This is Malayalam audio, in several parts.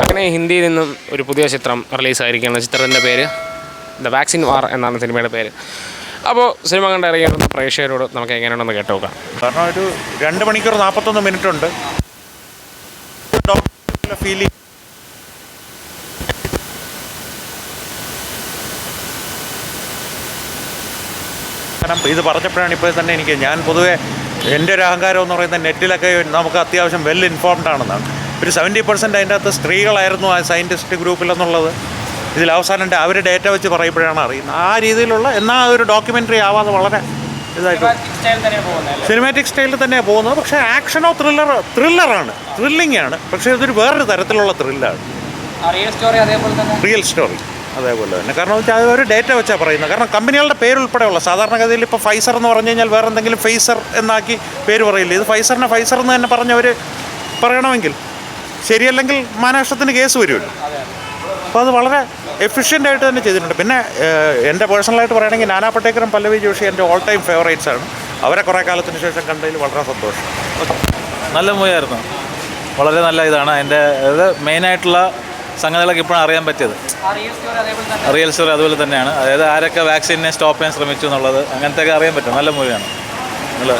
അങ്ങനെ ഹിന്ദിയിൽ നിന്നും ഒരു പുതിയ ചിത്രം റിലീസായിരിക്കുകയാണ്. ചിത്രത്തിൻ്റെ പേര് ദ വാക്സിൻ വാർ എന്നാണ് സിനിമയുടെ പേര്. അപ്പോൾ സിനിമ കണ്ട് ഇറങ്ങിയ പ്രേക്ഷകരോട് നമുക്ക് എങ്ങനെയാണെന്ന് കേട്ട് നോക്കാം. കാരണം ഒരു 2 മണിക്കൂർ 41 മിനിറ്റ് ഉണ്ട്. ഫീലിംഗ് കാരണം ഇത് പറഞ്ഞപ്പോഴാണ് ഇപ്പോൾ തന്നെ ഞാൻ പൊതുവേ എൻ്റെ ഒരു അഹങ്കാരം എന്ന് പറയുന്നത് നെറ്റിലൊക്കെ നമുക്ക് അത്യാവശ്യം വെൽ ഇൻഫോംഡ് ആണെന്നാണ്. ഒരു 70% അതിൻ്റെ അകത്ത് സ്ത്രീകളായിരുന്നു ആ സയൻറ്റിസ്റ്റ് ഗ്രൂപ്പിലെന്നുള്ളത് ഇതിൽ അവസാനം അവർ ഡേറ്റ വെച്ച് പറയുമ്പോഴാണ് അറിയുന്നത്. ആ രീതിയിലുള്ള എന്നാൽ ഒരു ഡോക്യുമെൻ്ററി ആവാതെ വളരെ ഇതായിട്ട് സിനിമാറ്റിക് സ്റ്റൈലിൽ തന്നെയാണ് പോകുന്നത്. പക്ഷേ ആക്ഷനോ ത്രില്ലറാണ്, ത്രില്ലിംഗ് ആണ്. പക്ഷേ ഇതൊരു വേറൊരു തരത്തിലുള്ള ത്രില്ലാണ്. റിയൽ സ്റ്റോറി അതേപോലെ തന്നെ. കാരണം വെച്ചാൽ അത് ഒരു ഡേറ്റ വെച്ചാൽ പറയുന്നത്. കാരണം കമ്പനികളുടെ പേരുൾപ്പെടെയുള്ള സാധാരണഗതിയിൽ ഇപ്പോൾ ഫൈസർ എന്ന് പറഞ്ഞു കഴിഞ്ഞാൽ വേറെ എന്തെങ്കിലും ഫൈസർ എന്നാക്കി പേര് പറയില്ല. ഇത് ഫൈസറിനെ ഫൈസർ എന്ന് തന്നെ പറഞ്ഞവർ പറയണമെങ്കിൽ ശരിയല്ലെങ്കിൽ മാനനഷ്ടത്തിന് കേസ് വരുമല്ലോ. അപ്പോൾ അത് വളരെ എഫിഷ്യൻ്റായിട്ട് തന്നെ ചെയ്തിട്ടുണ്ട്. പിന്നെ എൻ്റെ പേഴ്സണലായിട്ട് പറയുകയാണെങ്കിൽ നാനാ പട്ടേക്കറും പല്ലവി ജോഷി എൻ്റെ ഓൾ ടൈം ഫേവറേറ്റ്സ് ആണ്. അവരെ കുറേ കാലത്തിന് ശേഷം കണ്ടതിൽ വളരെ സന്തോഷം. നല്ല മൂവിയായിരുന്നു, വളരെ നല്ല ഇതാണ്. അതിൻ്റെ അത് മെയിനായിട്ടുള്ള സംഗതികളൊക്കെ ഇപ്പോഴും അറിയാൻ പറ്റിയത്. റിയൽ സ്റ്റോറി അതുപോലെ തന്നെയാണ്. അതായത് ആരൊക്കെ വാക്സിനെ സ്റ്റോപ്പ് ചെയ്യാൻ ശ്രമിച്ചു എന്നുള്ളത് അങ്ങനത്തെയൊക്കെ അറിയാൻ പറ്റും. നല്ല മൂവിയാണ്. നല്ല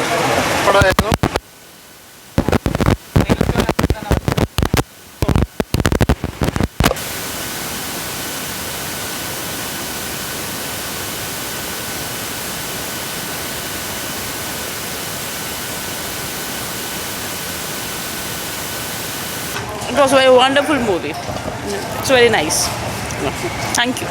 It was a very wonderful movie. It's very nice. Thank you.